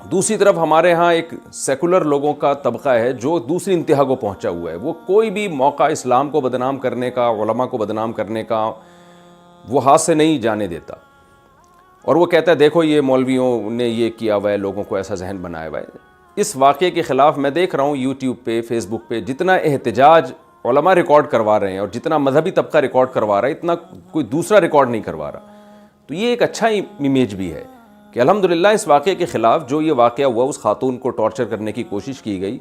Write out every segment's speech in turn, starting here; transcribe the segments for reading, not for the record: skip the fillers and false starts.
دوسری طرف ہمارے ہاں ایک سیکولر لوگوں کا طبقہ ہے جو دوسری انتہا کو پہنچا ہوا ہے. وہ کوئی بھی موقع اسلام کو بدنام کرنے کا, علماء کو بدنام کرنے کا وہ ہاتھ سے نہیں جانے دیتا, اور وہ کہتا ہے دیکھو یہ مولویوں نے یہ کیا ہوا ہے, لوگوں کو ایسا ذہن بنایا ہوا ہے. اس واقعے کے خلاف میں دیکھ رہا ہوں یوٹیوب پہ, فیس بک پہ جتنا احتجاج علماء ریکارڈ کروا رہے ہیں اور جتنا مذہبی طبقہ ریکارڈ کروا رہا ہے, اتنا کوئی دوسرا ریکارڈ نہیں کروا رہا. تو یہ ایک اچھا امیج بھی ہے کہ الحمدللہ اس واقعے کے خلاف, جو یہ واقعہ ہوا اس خاتون کو ٹارچر کرنے کی کوشش کی گئی,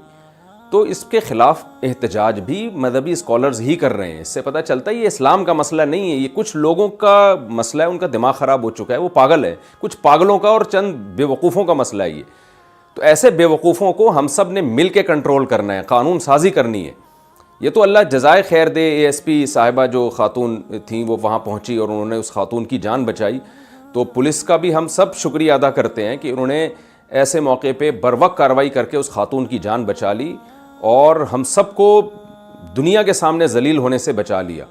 تو اس کے خلاف احتجاج بھی مذہبی اسکالرز ہی کر رہے ہیں. اس سے پتہ چلتا ہے یہ اسلام کا مسئلہ نہیں ہے, یہ کچھ لوگوں کا مسئلہ ہے, ان کا دماغ خراب ہو چکا ہے, وہ پاگل ہے, کچھ پاگلوں کا اور چند بے وقوفوں کا مسئلہ ہے یہ. تو ایسے بے وقوفوں کو ہم سب نے مل کے کنٹرول کرنا ہے, قانون سازی کرنی ہے. یہ تو اللہ جزائے خیر دے, اے ایس پی صاحبہ جو خاتون تھیں وہ وہاں پہنچی اور انہوں نے اس خاتون کی جان بچائی. تو پولیس کا بھی ہم سب شکریہ ادا کرتے ہیں کہ انہوں نے ایسے موقع پہ بروقت کارروائی کر کے اس خاتون کی جان بچا لی اور ہم سب کو دنیا کے سامنے ذلیل ہونے سے بچا لیا.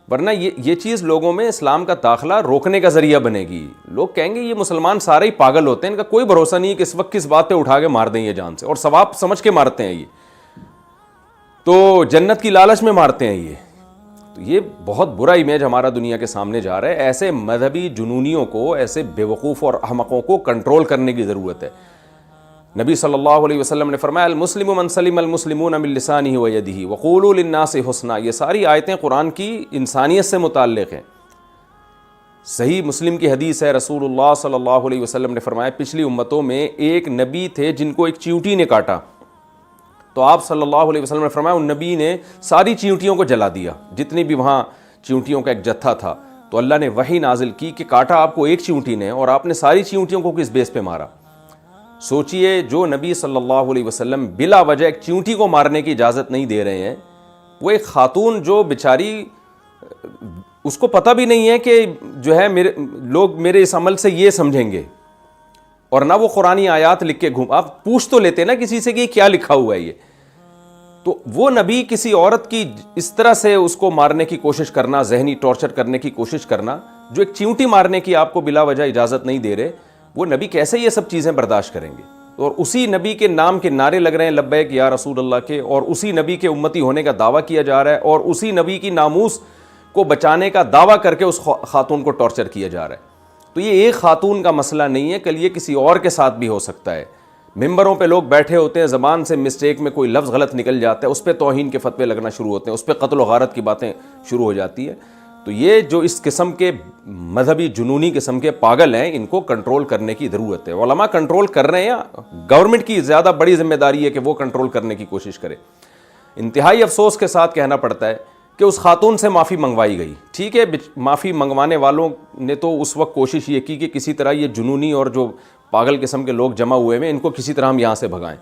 ورنہ یہ چیز لوگوں میں اسلام کا داخلہ روکنے کا ذریعہ بنے گی. لوگ کہیں گے یہ مسلمان سارے ہی پاگل ہوتے ہیں, ان کا کوئی بھروسہ نہیں ہے کہ اس وقت کس بات پہ اٹھا کے مار دیں یہ جان سے, اور ثواب سمجھ کے مارتے ہیں, یہ تو جنت کی لالچ میں مارتے ہیں یہ. تو یہ بہت برا امیج ہمارا دنیا کے سامنے جا رہا ہے. ایسے مذہبی جنونیوں کو, ایسے بیوقوف اور احمقوں کو کنٹرول کرنے کی ضرورت ہے. نبی صلی اللہ علیہ وسلم نے فرمایا المسلم من سلم المسلمون من لسانہ و یدہ وقولوا للناس حسنا. یہ ساری آیتیں قرآن کی انسانیت سے متعلق ہیں. صحیح مسلم کی حدیث ہے, رسول اللہ صلی اللہ علیہ وسلم نے فرمایا پچھلی امتوں میں ایک نبی تھے جن کو ایک چیونٹی نے کاٹا, تو آپ صلی اللہ علیہ وسلم نے فرمایا ان نبی نے ساری چیونٹیوں کو جلا دیا, جتنی بھی وہاں چیونٹیوں کا ایک جتھا تھا. تو اللہ نے وحی نازل کی کہ کاٹا آپ کو ایک چیونٹی نے اور آپ نے ساری چیونٹیوں کو کس بیس پہ مارا. سوچئے جو نبی صلی اللہ علیہ وسلم بلا وجہ ایک چیونٹی کو مارنے کی اجازت نہیں دے رہے ہیں, وہ ایک خاتون جو بیچاری اس کو پتہ بھی نہیں ہے کہ جو ہے لوگ میرے اس عمل سے یہ سمجھیں گے, اور نہ وہ قرآنی آیات لکھ کے آپ پوچھ تو لیتے نا کسی سے کہ کیا لکھا ہوا ہے یہ. تو وہ نبی کسی عورت کی اس طرح سے اس کو مارنے کی کوشش کرنا, ذہنی ٹارچر کرنے کی کوشش کرنا, جو ایک چیونٹی مارنے کی آپ کو بلا وجہ اجازت نہیں دے رہے, وہ نبی کیسے یہ سب چیزیں برداشت کریں گے؟ اور اسی نبی کے نام کے نعرے لگ رہے ہیں لبیک یا رسول اللہ کے, اور اسی نبی کے امتی ہونے کا دعویٰ کیا جا رہا ہے, اور اسی نبی کی ناموس کو بچانے کا دعویٰ کر کے اس خاتون کو ٹارچر کیا جا رہا ہے. تو یہ ایک خاتون کا مسئلہ نہیں ہے, کل یہ کسی اور کے ساتھ بھی ہو سکتا ہے. ممبروں پہ لوگ بیٹھے ہوتے ہیں, زبان سے مسٹیک میں کوئی لفظ غلط نکل جاتا ہے, اس پہ توہین کے فتوے لگنا شروع ہوتے ہیں, اس پہ قتل و غارت کی باتیں شروع ہو جاتی ہے. تو یہ جو اس قسم کے مذہبی جنونی قسم کے پاگل ہیں, ان کو کنٹرول کرنے کی ضرورت ہے. علماء کنٹرول کر رہے ہیں, گورنمنٹ کی زیادہ بڑی ذمہ داری ہے کہ وہ کنٹرول کرنے کی کوشش کرے. انتہائی افسوس کے ساتھ کہنا پڑتا ہے کہ اس خاتون سے معافی منگوائی گئی. ٹھیک ہے, معافی منگوانے والوں نے تو اس وقت کوشش یہ کی کہ کسی طرح یہ جنونی اور جو پاگل قسم کے لوگ جمع ہوئے ہیں ان کو کسی طرح ہم یہاں سے بھگائیں.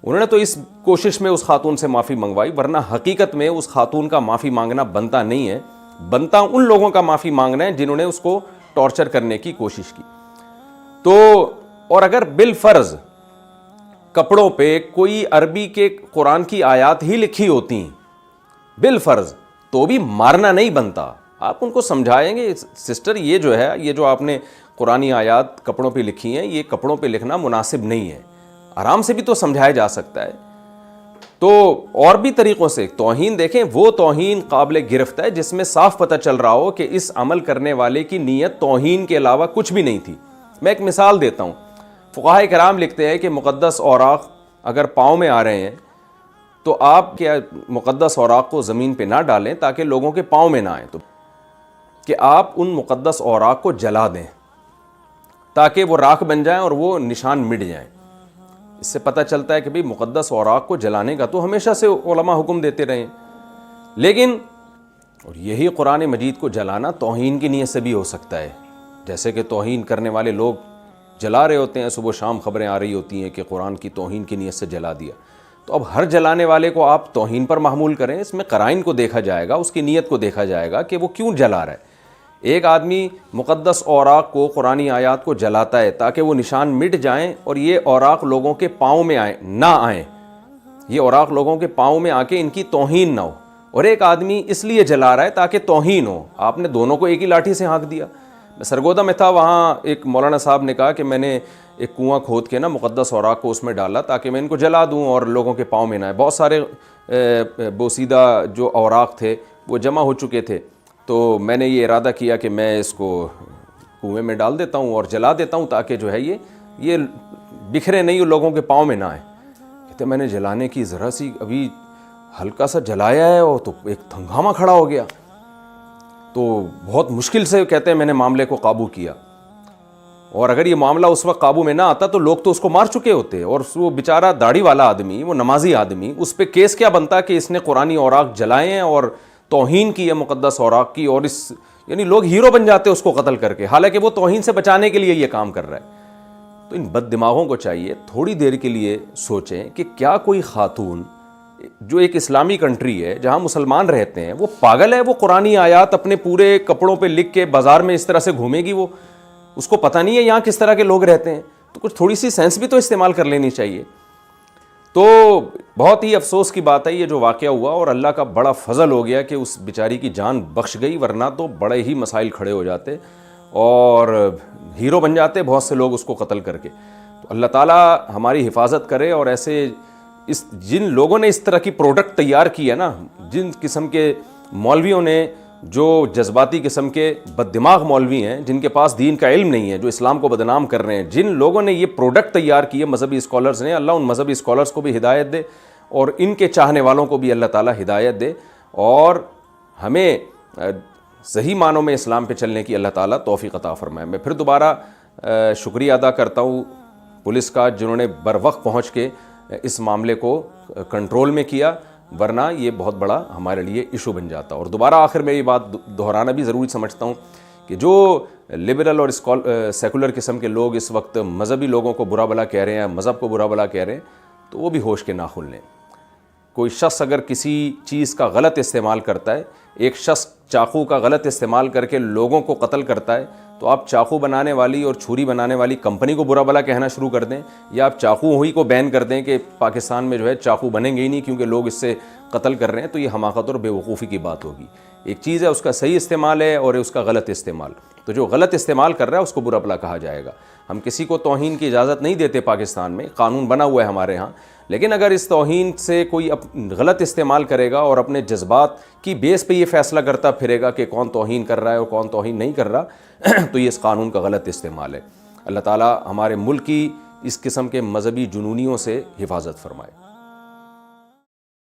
انہوں نے تو اس کوشش میں اس خاتون سے معافی منگوائی, ورنہ حقیقت میں اس خاتون کا معافی مانگنا بنتا نہیں ہے. بنتا ان لوگوں کا معافی مانگنا ہے جنہوں نے اس کو ٹارچر کرنے کی کوشش کی. تو اور اگر بالفرض کپڑوں پہ کوئی عربی کے قرآن کی آیات ہی لکھی ہوتی ہیں بالفرض, تو بھی مارنا نہیں بنتا. آپ ان کو سمجھائیں گے سسٹر یہ جو ہے, یہ جو آپ نے قرآنی آیات کپڑوں پہ لکھی ہیں, یہ کپڑوں پہ لکھنا مناسب نہیں ہے. آرام سے بھی تو سمجھایا جا سکتا ہے. تو اور بھی طریقوں سے توہین دیکھیں, وہ توہین قابل گرفت ہے جس میں صاف پتہ چل رہا ہو کہ اس عمل کرنے والے کی نیت توہین کے علاوہ کچھ بھی نہیں تھی. میں ایک مثال دیتا ہوں. فقہاء کرام لکھتے ہیں کہ مقدس اوراق اگر پاؤں میں آ رہے ہیں تو آپ کیا مقدس اوراق کو زمین پہ نہ ڈالیں تاکہ لوگوں کے پاؤں میں نہ آئیں, تو کہ آپ ان مقدس اوراق کو جلا دیں تاکہ وہ راکھ بن جائیں اور وہ نشان مٹ جائیں. اس سے پتہ چلتا ہے کہ بھئی مقدس اوراق کو جلانے کا تو ہمیشہ سے علماء حکم دیتے رہے ہیں, لیکن اور یہی قرآن مجید کو جلانا توہین کی نیت سے بھی ہو سکتا ہے. جیسے کہ توہین کرنے والے لوگ جلا رہے ہوتے ہیں, صبح شام خبریں آ رہی ہوتی ہیں کہ قرآن کی توہین کی نیت سے جلا دیا. تو اب ہر جلانے والے کو آپ توہین پر محمول کریں, اس میں قرائن کو دیکھا جائے گا, اس کی نیت کو دیکھا جائے گا کہ وہ کیوں جلا رہا ہے. ایک آدمی مقدس اوراق کو, قرآنی آیات کو جلاتا ہے تاکہ وہ نشان مٹ جائیں اور یہ اوراق لوگوں کے پاؤں میں نہ آئیں, یہ اوراق لوگوں کے پاؤں میں آ کے ان کی توہین نہ ہو. اور ایک آدمی اس لیے جلا رہا ہے تاکہ توہین ہو. آپ نے دونوں کو ایک ہی لاٹھی سے ہانک دیا. سرگودا میں تھا, وہاں ایک مولانا صاحب نے کہا کہ میں نے ایک کنواں کھود کے نا مقدس اوراق کو اس میں ڈالا تاکہ میں ان کو جلا دوں اور لوگوں کے پاؤں میں نہ آئے. بہت سارے بوسیدہ جو اوراق تھے وہ جمع ہو چکے تھے, تو میں نے یہ ارادہ کیا کہ میں اس کو کنویں میں ڈال دیتا ہوں اور جلا دیتا ہوں تاکہ جو ہے یہ بکھرے نہیں, لوگوں کے پاؤں میں نہ آئے. کہتے میں نے جلانے کی ذرا سی ابھی ہلکا سا جلایا ہے اور تو ایک ہنگامہ کھڑا ہو گیا. تو بہت مشکل سے کہتے ہیں میں نے معاملے کو قابو کیا, اور اگر یہ معاملہ اس وقت قابو میں نہ آتا تو لوگ تو اس کو مار چکے ہوتے, اور وہ بیچارہ داڑھی والا آدمی, وہ نمازی آدمی, اس پہ کیس کیا بنتا کہ اس نے قرآنی اوراق جلائے ہیں اور توہین کی ہے مقدس اوراق کی, اور اس یعنی لوگ ہیرو بن جاتے اس کو قتل کر کے, حالانکہ وہ توہین سے بچانے کے لیے یہ کام کر رہا ہے. تو ان بد دماغوں کو چاہیے تھوڑی دیر کے لیے سوچیں کہ کیا کوئی خاتون جو ایک اسلامی کنٹری ہے جہاں مسلمان رہتے ہیں وہ پاگل ہے, وہ قرآنی آیات اپنے پورے کپڑوں پہ لکھ کے بازار میں اس طرح سے گھومے گی؟ وہ اس کو پتہ نہیں ہے یہاں کس طرح کے لوگ رہتے ہیں, تو کچھ تھوڑی سی سینس بھی تو استعمال کر لینی چاہیے. تو بہت ہی افسوس کی بات ہے یہ جو واقعہ ہوا, اور اللہ کا بڑا فضل ہو گیا کہ اس بیچاری کی جان بخش گئی, ورنہ تو بڑے ہی مسائل کھڑے ہو جاتے اور ہیرو بن جاتے بہت سے لوگ اس کو قتل کر کے. تو اللہ تعالیٰ ہماری حفاظت کرے, اور ایسے جن لوگوں نے اس طرح کی پروڈکٹ تیار کی ہے نا, جن قسم کے مولویوں نے, جو جذباتی قسم کے بد دماغ مولوی ہیں جن کے پاس دین کا علم نہیں ہے, جو اسلام کو بدنام کر رہے ہیں, جن لوگوں نے یہ پروڈکٹ تیار کی ہے مذہبی اسکالرز نے, اللہ ان مذہبی اسکالرز کو بھی ہدایت دے اور ان کے چاہنے والوں کو بھی اللہ تعالیٰ ہدایت دے, اور ہمیں صحیح معنوں میں اسلام پہ چلنے کی اللہ تعالیٰ توفیق عطا فرمائے. میں پھر دوبارہ شکریہ ادا کرتا ہوں پولیس کا, جنہوں نے بروقت پہنچ کے اس معاملے کو کنٹرول میں کیا, ورنہ یہ بہت بڑا ہمارے لیے ایشو بن جاتا. اور دوبارہ آخر میں یہ بات دہرانا بھی ضروری سمجھتا ہوں کہ جو لبرل اور سیکولر قسم کے لوگ اس وقت مذہبی لوگوں کو برا بھلا کہہ رہے ہیں, مذہب کو برا بھلا کہہ رہے ہیں, تو وہ بھی ہوش کے ناخن لیں. کوئی شخص اگر کسی چیز کا غلط استعمال کرتا ہے, ایک شخص چاقو کا غلط استعمال کر کے لوگوں کو قتل کرتا ہے, تو آپ چاقو بنانے والی اور چھری بنانے والی کمپنی کو برا بھلا کہنا شروع کر دیں, یا آپ چاقو ہی کو بین کر دیں کہ پاکستان میں جو ہے چاقو بنیں گے ہی نہیں کیونکہ لوگ اس سے قتل کر رہے ہیں, تو یہ حماقت اور بے وقوفی کی بات ہوگی. ایک چیز ہے اس کا صحیح استعمال ہے اور اس کا غلط استعمال, تو جو غلط استعمال کر رہا ہے اس کو برا بھلا کہا جائے گا. ہم کسی کو توہین کی اجازت نہیں دیتے, پاکستان میں قانون بنا ہوا ہے ہمارے ہاں, لیکن اگر اس توہین سے کوئی غلط استعمال کرے گا اور اپنے جذبات کی بیس پہ یہ فیصلہ کرتا پھرے گا کہ کون توہین کر رہا ہے اور کون توہین نہیں کر رہا, تو یہ اس قانون کا غلط استعمال ہے. اللہ تعالیٰ ہمارے ملک کی اس قسم کے مذہبی جنونیوں سے حفاظت فرمائے.